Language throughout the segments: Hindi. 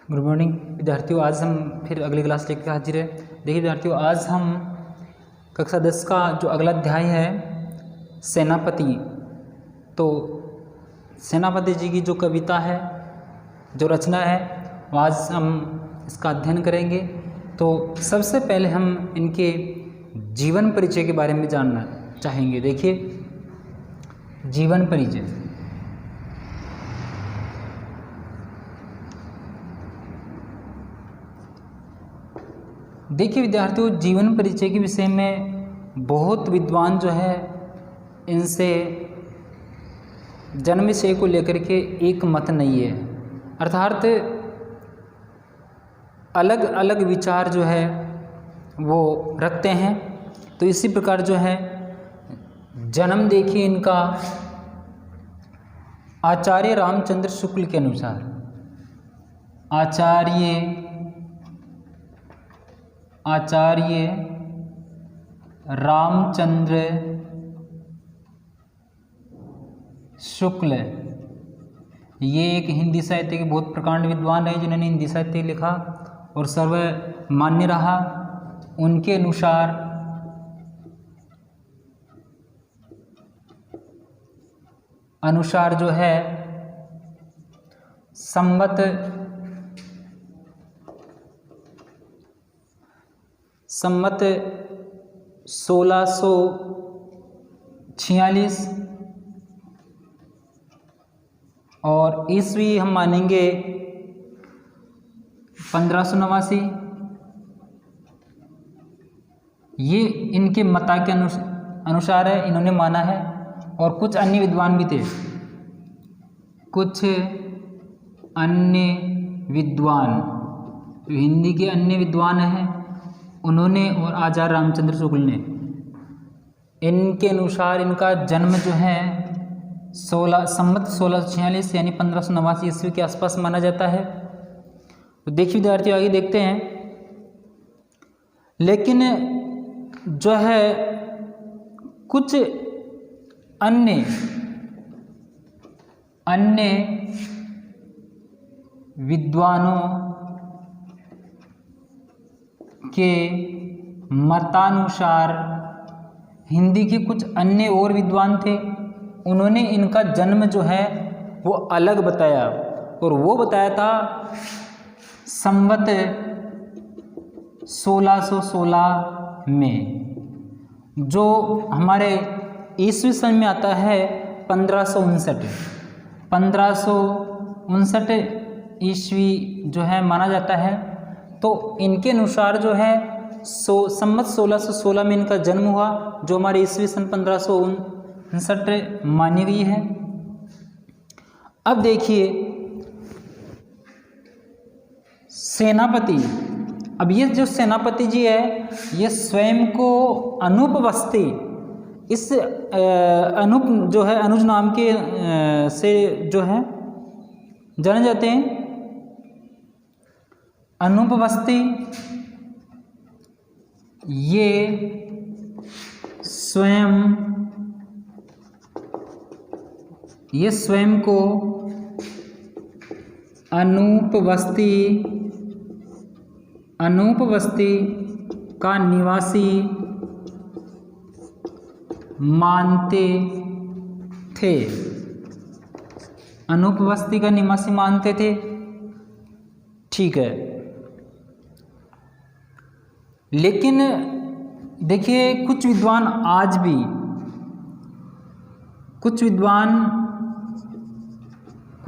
गुड मॉर्निंग विद्यार्थियों, आज हम फिर अगली क्लास लेकर हाजिर है। देखिए विद्यार्थियों, आज हम कक्षा 10 का जो अगला अध्याय है सेनापति, तो सेनापति जी की जो कविता है, जो रचना है, वो आज हम इसका अध्ययन करेंगे। तो सबसे पहले हम इनके जीवन परिचय के बारे में जानना चाहेंगे। देखिए, जीवन परिचय। देखिए विद्यार्थियों, जीवन परिचय के विषय में बहुत विद्वान जो है इनसे जन्म विषय को लेकर के एक मत नहीं है, अर्थात अलग अलग विचार जो है वो रखते हैं। तो इसी प्रकार जो है जन्म देखिए इनका आचार्य रामचंद्र शुक्ल के अनुसार, आचार्य रामचंद्र शुक्ल, ये एक हिंदी साहित्य के बहुत प्रकांड विद्वान है जिन्होंने हिंदी साहित्य लिखा और सर्वमान्य रहा। उनके अनुसार जो है संवत 1646 और ईस्वी हम मानेंगे 1589। ये इनके मता के अनुसार है, इन्होंने माना है। और कुछ अन्य विद्वान भी थे, कुछ अन्य विद्वान जो हिंदी के अन्य विद्वान हैं उन्होंने और आचार्य रामचंद्र शुक्ल ने, इनके अनुसार इनका जन्म जो है संवत 1646 यानी 1589 ईस्वी के आसपास माना जाता है। तो देखिए विद्यार्थियों, आगे देखते हैं। लेकिन जो है कुछ अन्य विद्वानों के मतानुसार, हिंदी के कुछ अन्य और विद्वान थे, उन्होंने इनका जन्म जो है वो अलग बताया, और वो बताया था संवत 1616 में, जो हमारे ईस्वी सन में आता है 1559 ईस्वी जो है माना जाता है। तो इनके अनुसार जो है संवत 1616 में इनका जन्म हुआ, जो हमारे ईस्वी सन 1559 मानी गई है। अब देखिए सेनापति। अब ये जो सेनापति जी है, ये स्वयं को अनुपवस्थी, इस अनुप जो है अनुज नाम के से जो है जाने जाते हैं। अनुपवस्थी ये स्वयं को अनुपवस्थी का निवासी मानते थे, अनुपवस्थी का निवासी मानते थे। ठीक है, लेकिन देखिए कुछ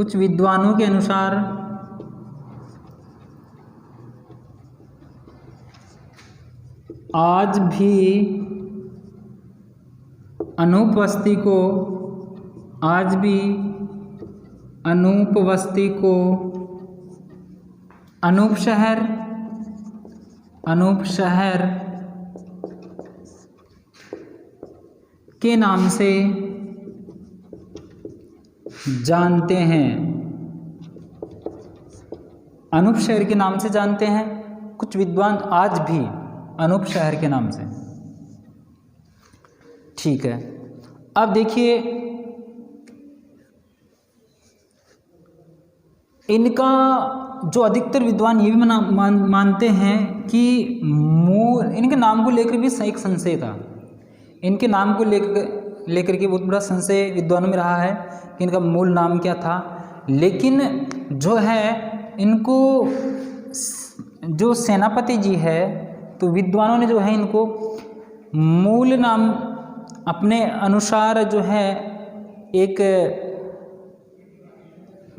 विद्वानों के अनुसार आज भी अनुपवस्थी को अनूप शहर के नाम से जानते हैं। अनूप शहर के नाम से जानते हैं कुछ विद्वान आज भी, अनूप शहर के नाम से। ठीक है, अब देखिए इनका जो अधिकतर विद्वान ये भी मानते हैं कि मूल, इनके नाम को लेकर भी एक संशय था। इनके नाम को लेकर के बहुत बड़ा संशय विद्वानों में रहा है कि इनका मूल नाम क्या था। लेकिन जो है इनको जो सेनापति जी है, तो विद्वानों ने जो है इनको मूल नाम अपने अनुसार जो है एक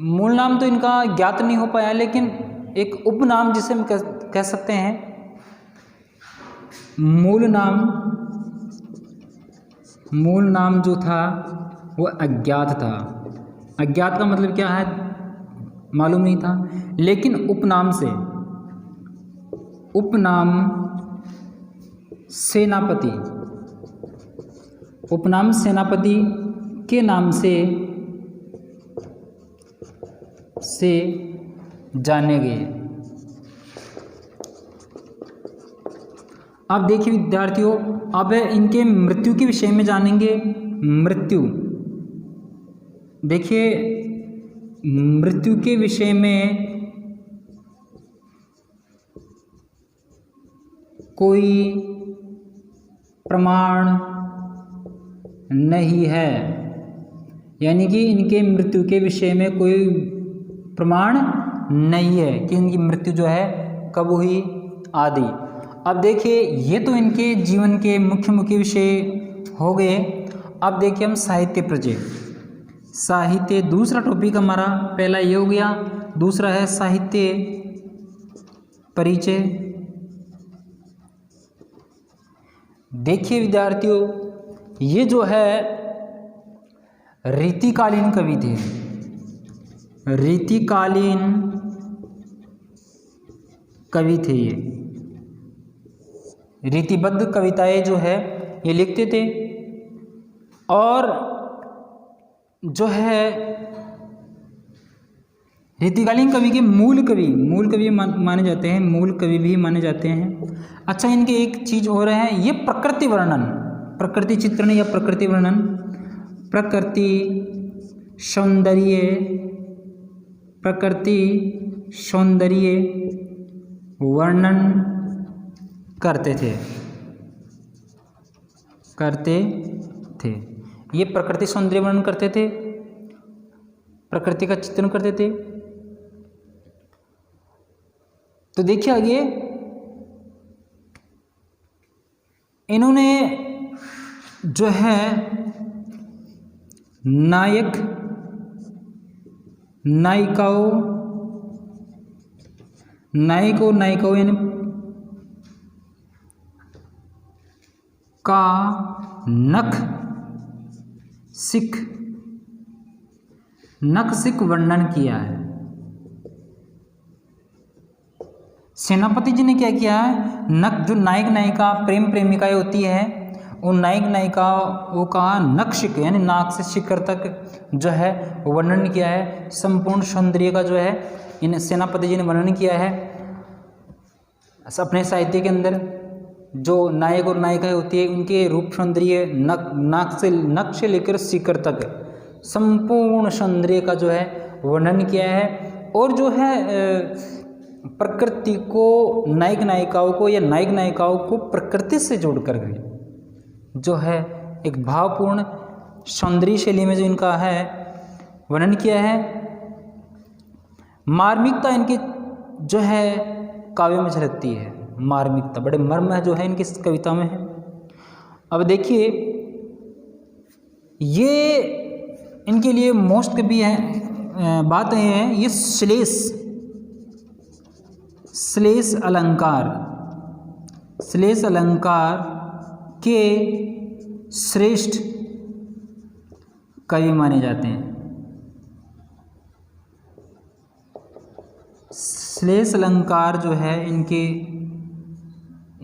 मूल नाम तो इनका ज्ञात नहीं हो पाया, लेकिन एक उपनाम जिसे हम कह सकते हैं, मूल नाम जो था वो अज्ञात था। अज्ञात का मतलब क्या है मालूम नहीं था, लेकिन उपनाम सेनापति के नाम से जाने गए। अब देखिए विद्यार्थियों, अब इनके मृत्यु के विषय में जानेंगे। मृत्यु, देखिए मृत्यु के विषय में कोई प्रमाण नहीं है, यानी कि इनके मृत्यु के विषय में कोई प्रमाण नहीं है कि इनकी मृत्यु जो है कब हुई आदि। अब देखिए ये तो इनके जीवन के मुख्य विषय हो गए। अब देखिए हम साहित्य परिचय, साहित्य दूसरा टॉपिक हमारा, पहला ये हो गया, दूसरा है साहित्य परिचय। देखिए विद्यार्थियों, ये जो है रीतिकालीन कवि थे, रीतिकालीन कवि थे। ये रीतिबद्ध कविताएं जो है ये लिखते थे, और जो है रीतिकालीन कवि के मूल कवि माने जाते हैं, मूल कवि भी माने जाते हैं। अच्छा, इनके एक चीज और है, ये प्रकृति वर्णन, प्रकृति चित्रण या प्रकृति वर्णन, प्रकृति सौंदर्य वर्णन करते थे। ये प्रकृति सौंदर्य वर्णन करते थे, प्रकृति का चित्रण करते थे। तो देखिए आगे, इन्होंने जो है नायिकाओं यानी का नख सिख वर्णन किया है। सेनापति जी ने क्या किया है, जो नायक नायिका प्रेम प्रेमिकाएं होती है, उन नायक नायिकाओं का नखशिख यानी नाक से शिखर तक जो है वर्णन किया है। संपूर्ण सौंदर्य का जो है इन सेनापति जी ने वर्णन किया है अपने साहित्य के अंदर। जो नायक और नायिकाएं होती है उनके रूप सौंदर्य नख से लेकर शिखर तक संपूर्ण सौंदर्य का जो है वर्णन किया है। और जो है प्रकृति को, नायक नायिकाओं को या नायक नायिकाओं को प्रकृति से जोड़कर जो है एक भावपूर्ण सौंदर्य शैली में जो इनका है वर्णन किया है। मार्मिकता इनके जो है काव्य में झलकती है, मार्मिकता, बड़े मर्म जो है इनकी कविता में है। अब देखिए ये इनके लिए मोस्ट कभी है बात है, ये श्लेष अलंकार के श्रेष्ठ कवि माने जाते हैं। श्लेष अलंकार जो है इनके,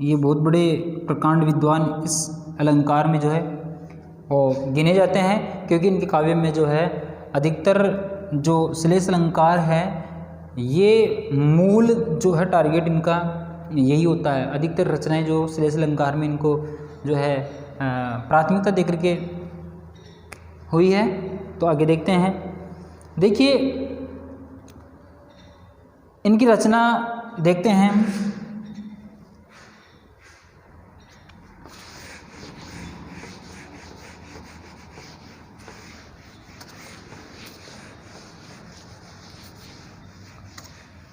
ये बहुत बड़े प्रकांड विद्वान इस अलंकार में जो है वो गिने जाते हैं, क्योंकि इनके काव्य में जो है अधिकतर जो श्लेष अलंकार है ये मूल जो है टारगेट इनका यही होता है। अधिकतर रचनाएं जो श्लेष अलंकार में इनको जो है प्राथमिकता देकर के हुई है। तो आगे देखते हैं। देखिए इनकी रचना देखते हैं।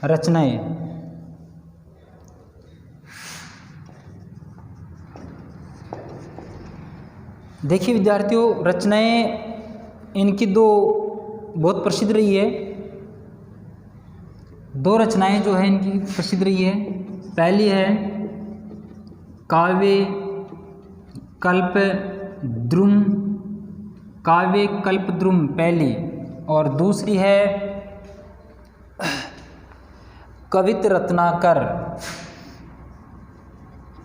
रचनाएं देखिए विद्यार्थियों, रचनाएं इनकी दो बहुत प्रसिद्ध रही है। दो रचनाएं जो है इनकी प्रसिद्ध रही है। पहली है काव्य कल्पद्रुम, काव्य कल्पद्रुम पहली, और दूसरी है कवित रत्नाकर,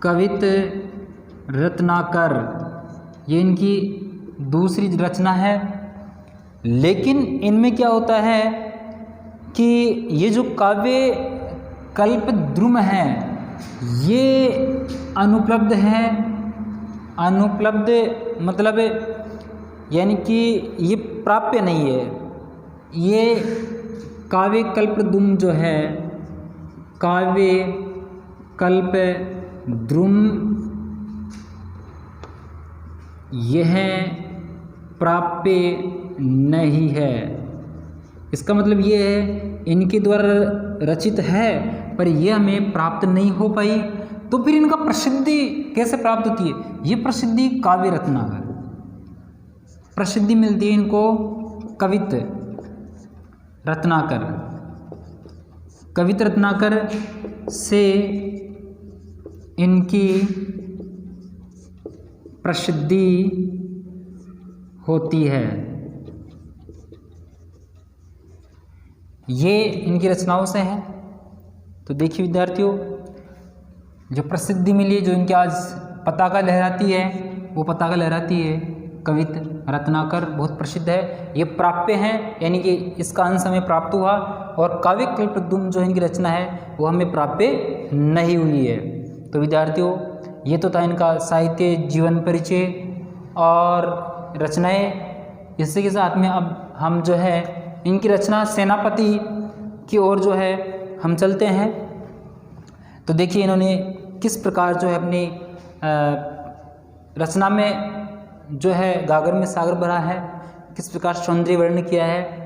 कवित रत्नाकर, ये इनकी दूसरी रचना है। लेकिन इनमें क्या होता है कि ये जो काव्य कल्पद्रुम है ये अनुपलब्ध है। अनुपलब्ध मतलब यानी कि ये प्राप्य नहीं है। ये काव्य कल्पद्रुम जो है, काव्य कल्पद्रुम यह प्राप्य नहीं है। इसका मतलब ये है इनके द्वारा रचित है पर यह हमें प्राप्त नहीं हो पाई। तो फिर इनका प्रसिद्धि कैसे प्राप्त होती है? ये प्रसिद्धि काव्य रत्नाकर, प्रसिद्धि मिलती है इनको कवित रत्नाकर। कवित रत्नाकर से इनकी प्रसिद्धि होती है। ये इनकी रचनाओं से है। तो देखिए विद्यार्थियों, जो प्रसिद्धि मिली, जो इनके आज पताका लहराती है, वो पताका लहराती है कवित रत्नाकर, बहुत प्रसिद्ध है। ये प्राप्य हैं, यानी कि इसका अंश हमें प्राप्त हुआ, और काव्य कल्पद्रुम जो इनकी रचना है वो हमें प्राप्य नहीं हुई है। तो विद्यार्थियों, ये तो था इनका साहित्य जीवन परिचय और रचनाएं। इसी के साथ में अब हम जो है इनकी रचना सेनापति की ओर जो है हम चलते हैं। तो देखिए इन्होंने किस प्रकार जो है अपनी रचना में जो है गागर में सागर भरा है, किस प्रकार सौंदर्य वर्णन किया है।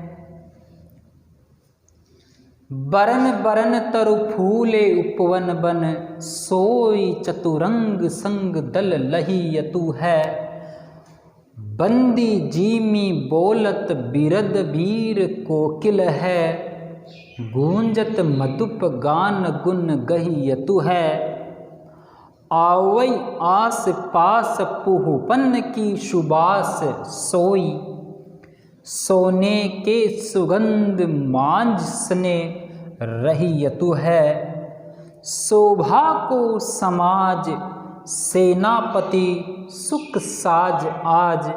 बरन बरन तरु फूले उपवन बन, सोई चतुरंग संग दल लही यतु है। बंदी जीमी बोलत बिरद वीर कोकिल है, गूंजत मधुप गान गुन गही यतु है। आवई आस पास पुहुपन की सुबास सोई, सोने के सुगंध मांझ सने रही यतु है। शोभा को समाज सेनापति सुख साज आज,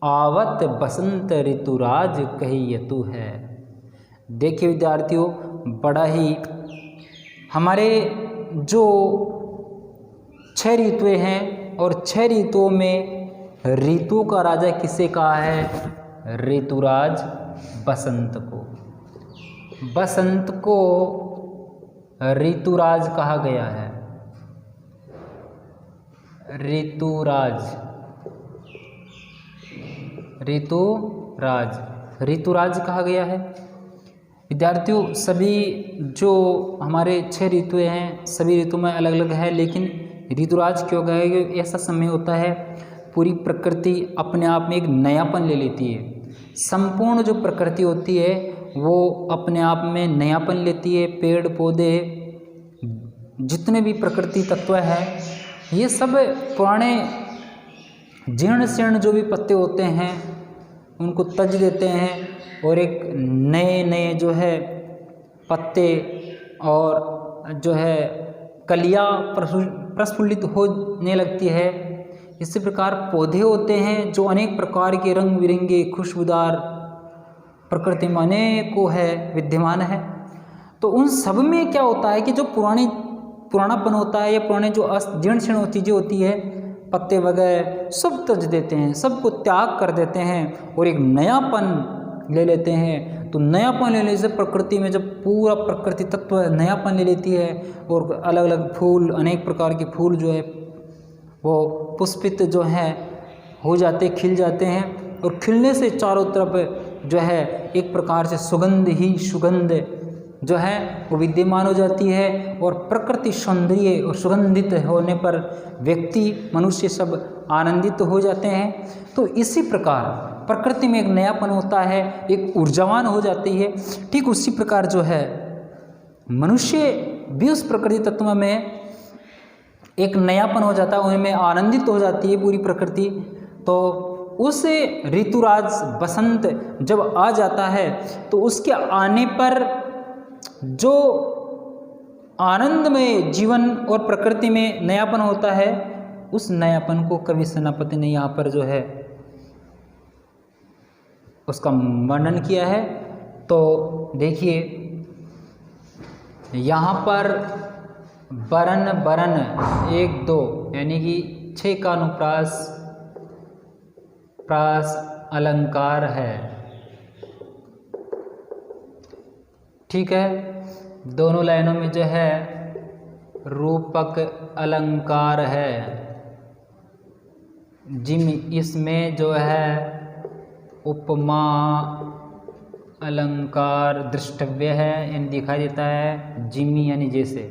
आवत बसंत ऋतुराज कही यतु है। देखिए विद्यार्थियों, बड़ा ही हमारे जो 6 ऋतुएं हैं, और 6 ऋतुओं में ऋतु का राजा किसे कहा है? ऋतुराज बसंत को। बसंत को ऋतुराज कहा गया है। ऋतुराज, ऋतुराज, ऋतुराज कहा गया है। विद्यार्थियों, सभी जो हमारे 6 ऋतुएं हैं, सभी ऋतु में अलग अलग है, लेकिन ऋतुराज क्यों कहा गया? ऐसा समय होता है पूरी प्रकृति अपने आप में एक नयापन ले लेती है। संपूर्ण जो प्रकृति होती है वो अपने आप में नयापन लेती है। पेड़ पौधे, जितने भी प्रकृति तत्व हैं, ये सब पुराने जीर्ण शीर्ण जो भी पत्ते होते हैं उनको तज देते हैं, और एक नए नए जो है पत्ते और जो है कलियाँ प्रस्फुल्लित होने लगती है। इसी प्रकार पौधे होते हैं जो अनेक प्रकार के रंग बिरंगे खुशबूदार प्रकृति में अनेकों है विद्यमान है। तो उन सब में क्या होता है कि जो पुरानापन होता है, या पुराने जो जीर्ण शीर्ण चीज़ें होती है, पत्ते वगैरह सब तज देते हैं, सबको त्याग कर देते हैं और एक नयापन ले लेते हैं, तो नयापन लेने से प्रकृति में जब पूरा प्रकृति तत्व नयापन ले लेती है और अलग अलग फूल, अनेक प्रकार के फूल जो है वो पुष्पित जो है हो जाते, खिल जाते हैं, और खिलने से चारों तरफ जो है एक प्रकार से सुगंध ही सुगंध जो है वो विद्यमान हो जाती है, और प्रकृति सौंदर्य और सुगंधित होने पर व्यक्ति, मनुष्य सब आनंदित हो जाते हैं। तो इसी प्रकार प्रकृति में एक नयापन होता है, एक ऊर्जावान हो जाती है। ठीक उसी प्रकार जो है मनुष्य भी उस प्रकृति तत्व में एक नयापन हो जाता है, उनमें आनंदित हो जाती है पूरी प्रकृति। तो उस ऋतुराज बसंत जब आ जाता है तो उसके आने पर जो आनंद में जीवन और प्रकृति में नयापन होता है, उस नयापन को कवि सेनापति ने यहाँ पर जो है उसका वर्णन किया है। तो देखिए यहाँ पर बरन बरन 1 2 यानी कि 6 का अनुप्रास प्रास अलंकार है। ठीक है, दोनों लाइनों में जो है रूपक अलंकार है। जिम इसमें जो है उपमा अलंकार दृष्टव्य है, यानी दिखाई देता है, जिमी यानी जैसे।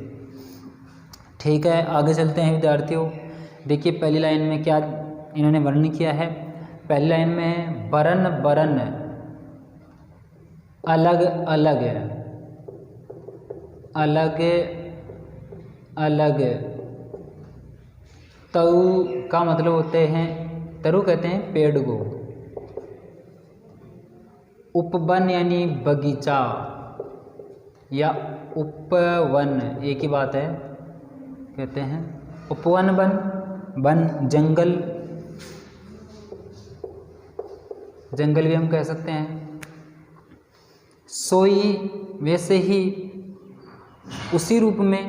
ठीक है, आगे चलते हैं विद्यार्थियों। देखिए पहली लाइन में क्या इन्होंने वर्णन किया है। पहली लाइन में बरन बरन अलग अलग अलग अलग तरु का मतलब होते हैं, तरु कहते हैं पेड़ को, उपवन यानी बगीचा या उपवन एक ही बात है, कहते हैं उपवन वन, वन जंगल, जंगल भी हम कह सकते हैं। सोई वैसे ही उसी रूप में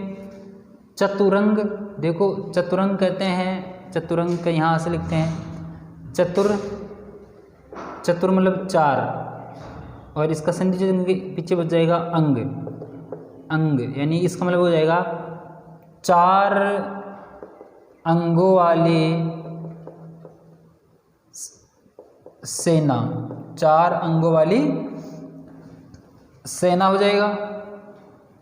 चतुरंग, देखो चतुरंग कहते हैं, चतुरंग का यहाँ से लिखते हैं चतुर, चतुर मतलब 4, और इसका संधि पीछे बच जाएगा अंग, अंग यानी इसका मतलब हो जाएगा 4 अंगों वाली सेना, 4 अंगों वाली सेना हो जाएगा।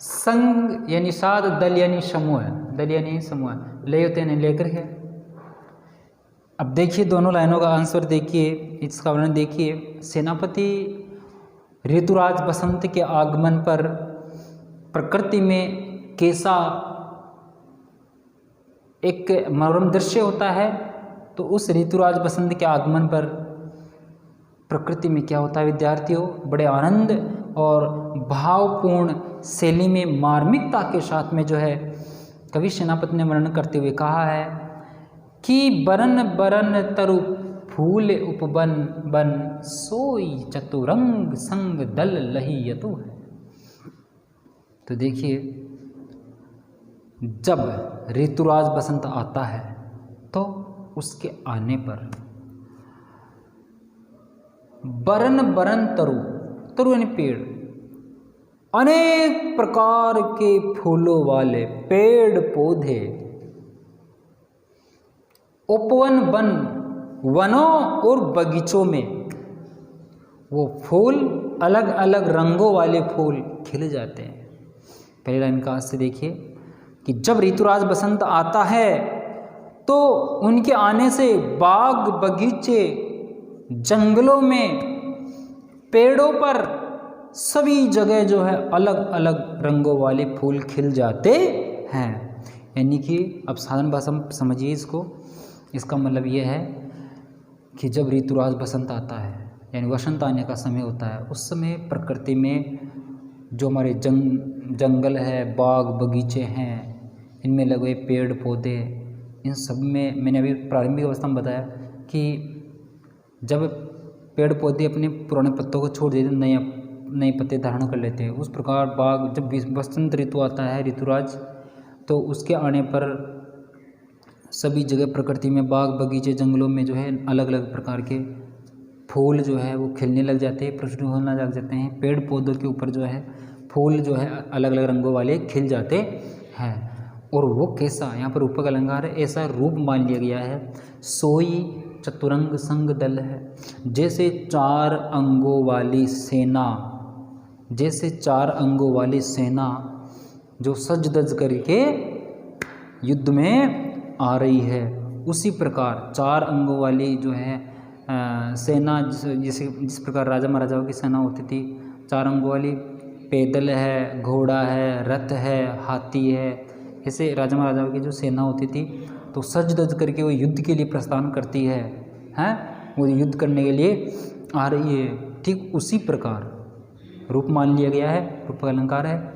संग यानी साथ, दल यानी समूह, दल यानी समूह, ले होते हैं लेकर के। अब देखिए दोनों लाइनों का आंसर देखिए, इसका वर्णन देखिए। सेनापति ऋतुराज बसंत के आगमन पर प्रकृति में कैसा एक मनोरम दृश्य होता है, तो उस ऋतुराज बसंत के आगमन पर प्रकृति में क्या होता है विद्यार्थियों, बड़े आनंद और भावपूर्ण शैली में मार्मिकता के साथ में जो है कवि सेनापति ने वर्णन करते हुए कहा है कि बरन बरन तरु फूल उपवन बन, सोई चतुरंग संग दल लही यतु है। तो देखिए जब ऋतुराज बसंत आता है तो उसके आने पर बरन बरन तरु, तरु यानी पेड़, अनेक प्रकार के फूलों वाले पेड़ पौधे, उपवन वन, वनों और बगीचों में वो फूल, अलग अलग रंगों वाले फूल खिल जाते हैं। पहले लाइन का से देखिए कि जब ऋतुराज बसंत आता है तो उनके आने से बाग बगीचे, जंगलों में, पेड़ों पर सभी जगह जो है अलग अलग रंगों वाले फूल खिल जाते हैं। यानी कि अब साधारण भाषा में समझिए इसको, इसका मतलब ये है कि जब ऋतुराज बसंत आता है यानी वसंत आने का समय होता है, उस समय प्रकृति में जो हमारे जंगल है, बाग बगीचे हैं, इनमें लगे पेड़ पौधे, इन सब में मैंने अभी प्रारंभिक अवस्था में बताया कि जब पेड़ पौधे अपने पुराने पत्तों को छोड़ देते, नए पत्ते धारण कर लेते हैं, उस प्रकार बाग, जब बसंत ऋतु आता है ऋतुराज, तो उसके आने पर सभी जगह प्रकृति में बाग बगीचे जंगलों में जो है अलग अलग प्रकार के फूल जो है वो खिलने लग जाते हैं, प्रस्फुटित होने लग जाते हैं। पेड़ पौधों के ऊपर जो है फूल जो है अलग अलग रंगों वाले खिल जाते हैं। और वो कैसा, यहाँ पर रूपक अलंकार है, ऐसा रूप मान लिया गया है। सोई चतुरंग संग दल है, जैसे 4 अंगों वाली सेना, जैसे 4 अंगों वाली सेना जो सज धज करके युद्ध में आ रही है, उसी प्रकार 4 अंगों वाली जो है सेना, जिस प्रकार राजा महाराजाओं की सेना होती थी 4 अंगों वाली, पैदल है, घोड़ा है, रथ है, हाथी है, ऐसे राजा महाराजाओं की जो सेना होती थी तो सज धज करके वो युद्ध के लिए प्रस्थान करती है, वो युद्ध करने के लिए आ रही है। ठीक उसी प्रकार रूप मान लिया गया है, रूप का अलंकार है।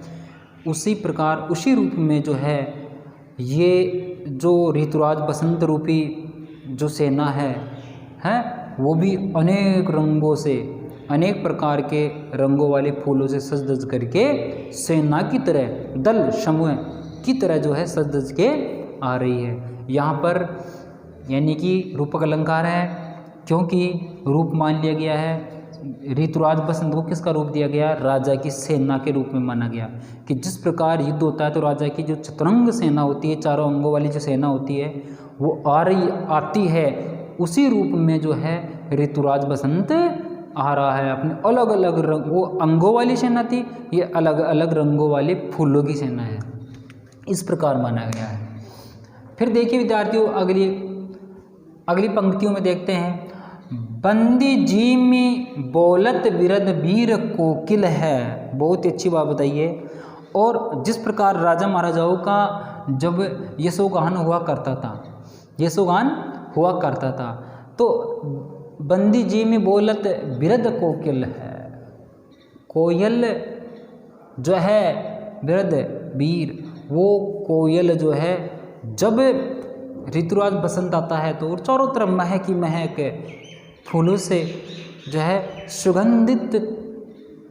उसी प्रकार उसी रूप में जो है ये जो ऋतुराज बसंत रूपी जो सेना है वो भी अनेक रंगों से, अनेक प्रकार के रंगों वाले फूलों से सज धज करके सेना की तरह, दल समूह की तरह जो है सज धज के आ रही है। यहाँ पर यानी कि रूपक अलंकार है, क्योंकि रूप मान लिया गया है। ऋतुराज बसंत को किसका रूप दिया गया? राजा की सेना के रूप में माना गया कि जिस प्रकार युद्ध होता है तो राजा की जो चतुरंग सेना होती है, 4 अंगों वाली जो सेना होती है वो आती है, उसी रूप में जो है ऋतुराज बसंत आ रहा है। अपने अलग अलग रंग, वो अंगों वाली सेना थी, ये अलग अलग रंगों वाले फूलों की सेना है, इस प्रकार माना गया है। फिर देखिए विद्यार्थियों अगली पंक्तियों में देखते हैं, बंदी जी में बोलत विरद वीर कोकिल है। बहुत ही अच्छी बात बताइए। और जिस प्रकार राजा महाराजाओं का जब यशोगान हुआ करता था तो बंदी जी में बोलत विरद कोकिल है, कोयल जो है विरद वीर, वो कोयल जो है जब ऋतुराज बसंत आता है तो चारों तरफ महक ही महक फूलों से जो है सुगंधित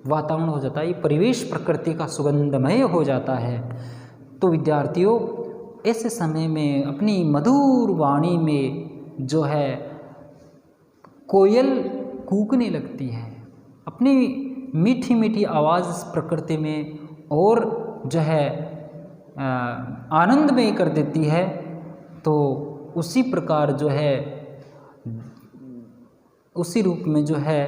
वातावरण हो जाता है, ये परिवेश प्रकृति का सुगंधमय हो जाता है। तो विद्यार्थियों ऐसे समय में अपनी मधुर वाणी में जो है कोयल कूकने लगती है, अपनी मीठी मीठी आवाज़ इस प्रकृति में और जो है आनंदमय कर देती है। तो उसी प्रकार जो है उसी रूप में जो है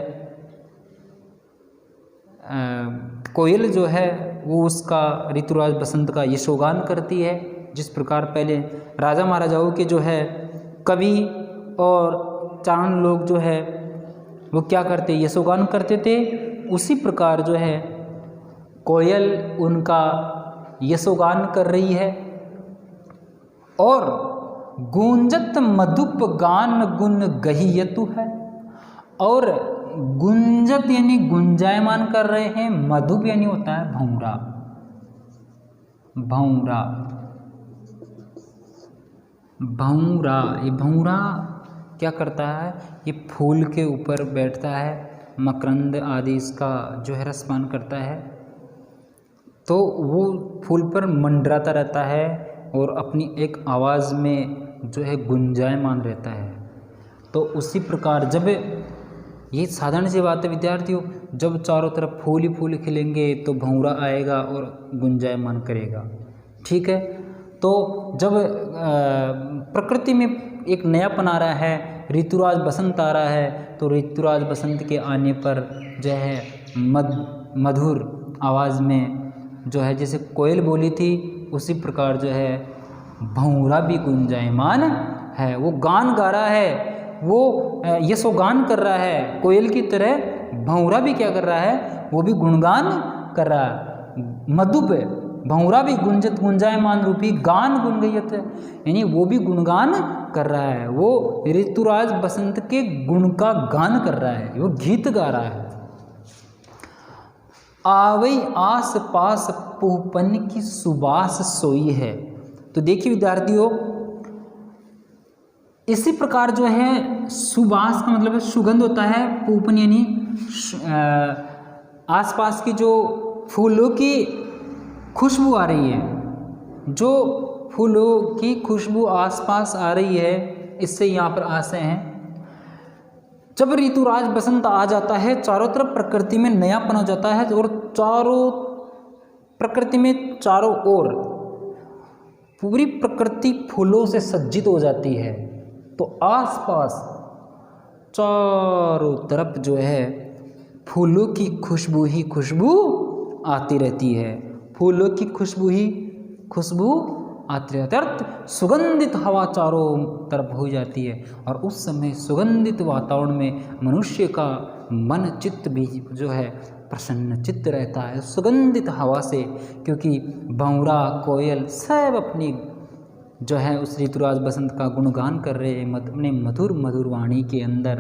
कोयल जो है वो उसका ऋतुराज बसंत का यशोगान करती है। जिस प्रकार पहले राजा महाराजाओं के जो है कवि और चारण लोग जो है वो क्या करते, यशोगान करते थे, उसी प्रकार जो है कोयल उनका यशोगान कर रही है। और गूंजत मधुप गान गुण गहियतु है, और गुंजत यानी गुंजायमान कर रहे हैं, मधुप यानी होता है भौंरा, भौंरा भौंरा। ये भौंरा क्या करता है, ये फूल के ऊपर बैठता है, मकरंद आदि इसका जो है रसपान करता है, तो वो फूल पर मंडराता रहता है और अपनी एक आवाज़ में जो है गुंजायमान रहता है। तो उसी प्रकार जब ये साधारण सी बात है विद्यार्थियों, जब चारों तरफ फूल ही फूल खिलेंगे तो भौंरा आएगा और गुंजायमान करेगा। ठीक है, तो जब प्रकृति में एक नयापन आ रहा है, ऋतुराज बसंत आ रहा है, तो ऋतुराज बसंत के आने पर जो है मधुर आवाज़ में जो है जैसे कोयल बोली थी, उसी प्रकार जो है भौंरा भी गुंजायमान है। वो गान गा रहा है, वो यशोगान कर रहा है, कोयल की तरह भौंरा भी क्या कर रहा है, वो भी गुणगान कर रहा है। मधुप भौंरा भी गुंजत गुंजायमान रूपी गान गुणगयत, यानी वो भी गुणगान कर रहा है, वो ऋतुराज बसंत के गुण का गान कर रहा है, वो गीत गा रहा है। आवई आस पास पूपन की सुबास सोई है। तो देखिए विद्यार्थियों, इसी प्रकार जो है सुबास का मतलब है सुगंध होता है, पूपन यानी आसपास की जो फूलों की खुशबू आ रही है, जो फूलों की खुशबू आसपास आ रही है, इससे यहाँ पर आशय हैं। जब ऋतुराज बसंत आ जाता है चारों तरफ प्रकृति में नयापन हो जाता है और प्रकृति में चारों ओर पूरी प्रकृति फूलों से सज्जित हो जाती है। तो आसपास चारों तरफ जो है फूलों की खुशबू ही खुशबू आती रहती है, फूलों की खुशबू ही खुशबू आती रहती है, अर्थात सुगंधित हवा चारों तरफ हो जाती है। और उस समय सुगंधित वातावरण में मनुष्य का मन चित्त भी जो है प्रसन्न चित्त रहता है सुगंधित हवा से, क्योंकि भंवरा कोयल सब अपनी जो है उस ऋतुराज बसंत का गुणगान कर रहे हैं अपने मधुर मधुर वाणी के अंदर।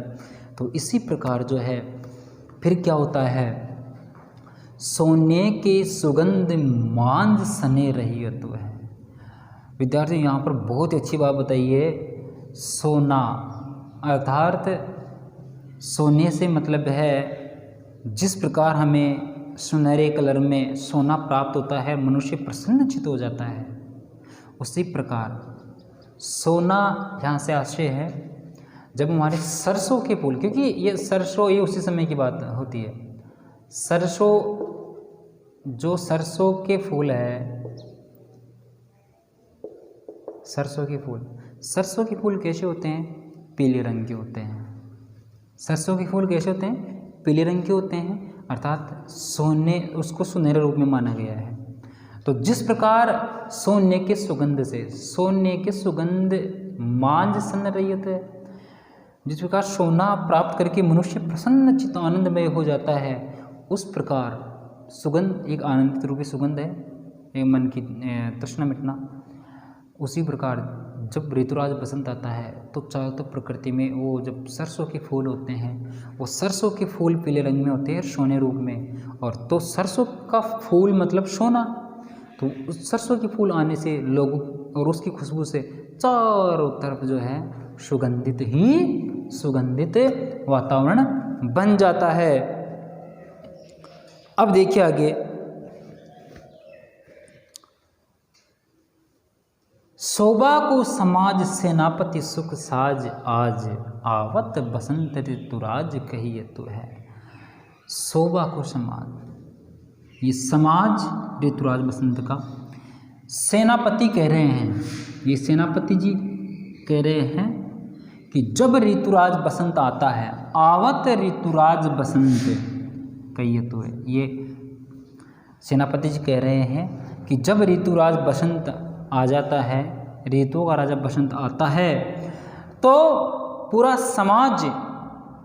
तो इसी प्रकार जो है फिर क्या होता है, सोने के सुगंध मांझ सने रही तो है। विद्यार्थी यहाँ पर बहुत ही अच्छी बात बताइए, सोना अर्थात सोने से मतलब है जिस प्रकार हमें सुनहरे कलर में सोना प्राप्त होता है मनुष्य प्रसन्नचित्त हो जाता है, उसी प्रकार सोना यहाँ से आश्रय है। जब हमारे सरसों के फूल, क्योंकि ये सरसों ये उसी समय की बात होती है, सरसों जो सरसों के फूल है, सरसों के फूल कैसे होते हैं, पीले रंग के होते हैं। सरसों के फूल कैसे होते हैं, पीले रंग के होते हैं, अर्थात सोने उसको सुनहरे रूप में माना गया है। तो जिस प्रकार सोने के सुगंध मांझ सन रही है, जिस प्रकार सोना प्राप्त करके मनुष्य प्रसन्न चित्त आनंदमय हो जाता है, उस प्रकार सुगंध एक आनंदित रूपी सुगंध है, एक मन की तृष्णा मिटना। उसी प्रकार जब ऋतुराज बसंत आता है तो चारों तरफ प्रकृति में वो जब सरसों के फूल होते हैं, वो सरसों के फूल पीले रंग में होते हैं सोने रूप में, और तो सरसों का फूल मतलब सोना, तो उस सरसों के फूल आने से लोग और उसकी खुशबू से चारों तरफ जो है सुगंधित वातावरण बन जाता है। अब देखिए आगे, शोभा को समाज सेनापति सुख साज आज आवत बसंत ऋतुराज कहिए तो है। शोभा को समाज, ये समाज ऋतुराज बसंत का सेनापति कह रहे हैं, ये सेनापति जी कह रहे हैं कि जब ऋतुराज बसंत आता है, आवत ऋतुराज बसंत कहिए तो है। ये सेनापति जी कह रहे हैं कि जब ऋतुराज बसंत आ जाता है, ऋतुओं का राजा बसंत आता है, तो पूरा समाज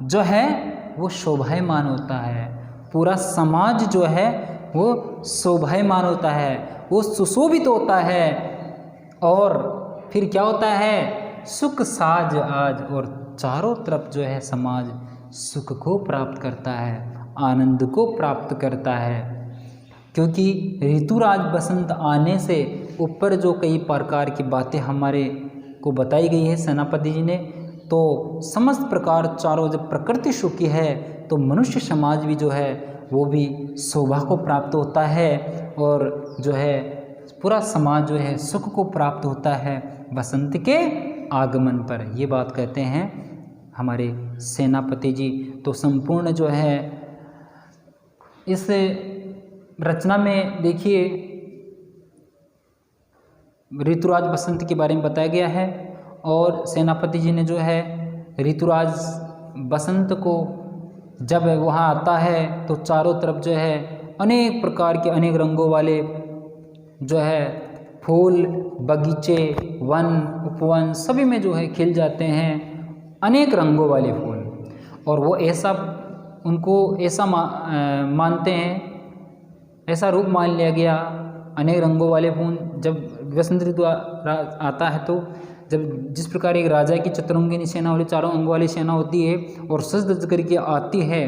जो है वो शोभायमान होता है, पूरा समाज जो है वो शोभायमान होता है, वो सुशोभित होता है। और फिर क्या होता है, सुख साज आज, और चारों तरफ जो है समाज सुख को प्राप्त करता है, आनंद को प्राप्त करता है, क्योंकि ऋतुराज बसंत आने से ऊपर जो कई प्रकार की बातें हमारे को बताई गई है सेनापति जी ने, तो समस्त प्रकार चारों जब प्रकृति सुखी है तो मनुष्य समाज भी जो है वो भी शोभा को प्राप्त होता है, और जो है पूरा समाज जो है सुख को प्राप्त होता है बसंत के आगमन पर। ये बात कहते हैं हमारे सेनापति जी। तो संपूर्ण जो है इस रचना में देखिए ऋतुराज बसंत के बारे में बताया गया है, और सेनापति जी ने जो है ऋतुराज बसंत को जब वहाँ आता है तो चारों तरफ जो है अनेक प्रकार के अनेक रंगों वाले जो है फूल, बगीचे, वन, उपवन सभी में जो है खिल जाते हैं अनेक रंगों वाले फूल, और वो ऐसा उनको ऐसा मानते हैं, ऐसा रूप मान लिया गया अनेक रंगों वाले फूल। जब बसंत ऋतु आता है तो जब जिस प्रकार एक राजा की चतुरंगिनी सेना वाली चारों अंगों वाली सेना होती है और सज धज करके आती है,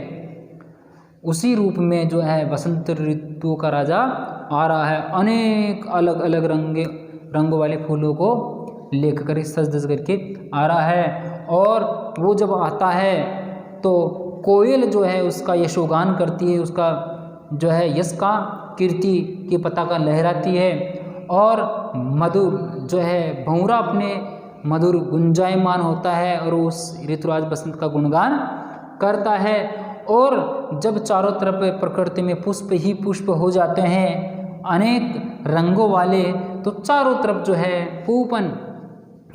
उसी रूप में जो है बसंत ऋतु का राजा आ रहा है, अनेक अलग अलग रंगों वाले फूलों को लेकर सज धज करके आ रहा है। और वो जब आता है तो कोयल जो है उसका यशोगान करती है, उसका जो है यश का कीर्ति की पताका लहराती है, और मधुर जो है भंवरा अपने मधुर गुंजायमान होता है और उस ऋतुराज बसंत का गुणगान करता है। और जब चारों तरफ प्रकृति में पुष्प ही पुष्प हो जाते हैं अनेक रंगों वाले, तो चारों तरफ जो है पूपन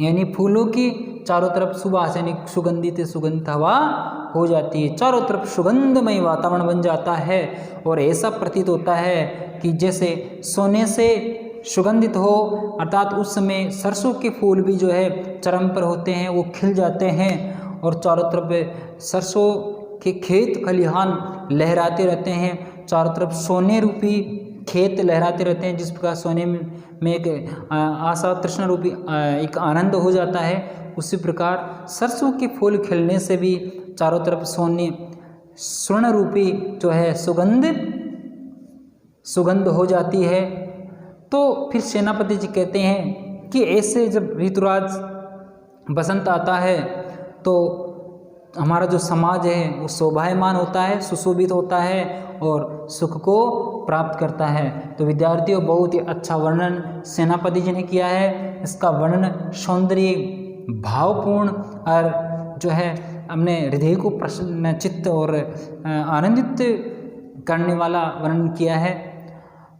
यानी फूलों की चारों तरफ सुवास यानी सुगंधित हवा हो जाती है, चारों तरफ सुगंधमय वातावरण बन जाता है। और ऐसा प्रतीत होता है कि जैसे सोने से सुगंधित हो, अर्थात उस समय सरसों के फूल भी जो है चरम पर होते हैं, वो खिल जाते हैं और चारों तरफ सरसों के खेत खलिहान लहराते रहते हैं, चारों तरफ सोने रूपी खेत लहराते रहते हैं। जिस प्रकार सोने में एक आशा तृष्णा रूपी एक आनंद हो जाता है, उसी प्रकार सरसों के फूल खिलने से भी चारों तरफ सोने स्वर्ण रूपी जो है सुगंध हो जाती है। तो फिर सेनापति जी कहते हैं कि ऐसे जब ऋतुराज बसंत आता है तो हमारा जो समाज है वो शोभायमान होता है, सुशोभित होता है और सुख को प्राप्त करता है। तो विद्यार्थियों, बहुत ही अच्छा वर्णन सेनापति जी ने किया है। इसका वर्णन सौंदर्य भावपूर्ण और जो है हमने हृदय को प्रसन्न चित्त और आनंदित करने वाला वर्णन किया है।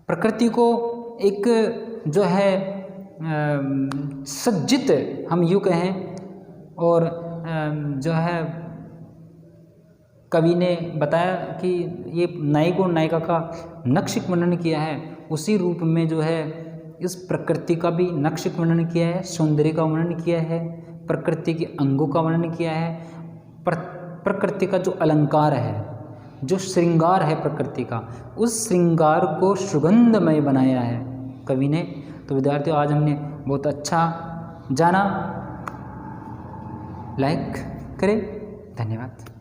प्रकृति को एक जो है सज्जित हम यूँ कहें, और जो है कवि ने बताया कि ये नायक और नायिका का नक्शिक वर्णन किया है, उसी रूप में जो है इस प्रकृति का भी नक्शिक वर्णन किया है, सौंदर्य का वर्णन किया है, प्रकृति के अंगों का वर्णन किया है, प्रकृति का जो अलंकार है, जो श्रृंगार है प्रकृति का, उस श्रृंगार को सुगंधमय बनाया है कवि ने। तो विद्यार्थियों, आज हमने बहुत अच्छा जाना। लाइक करें। धन्यवाद।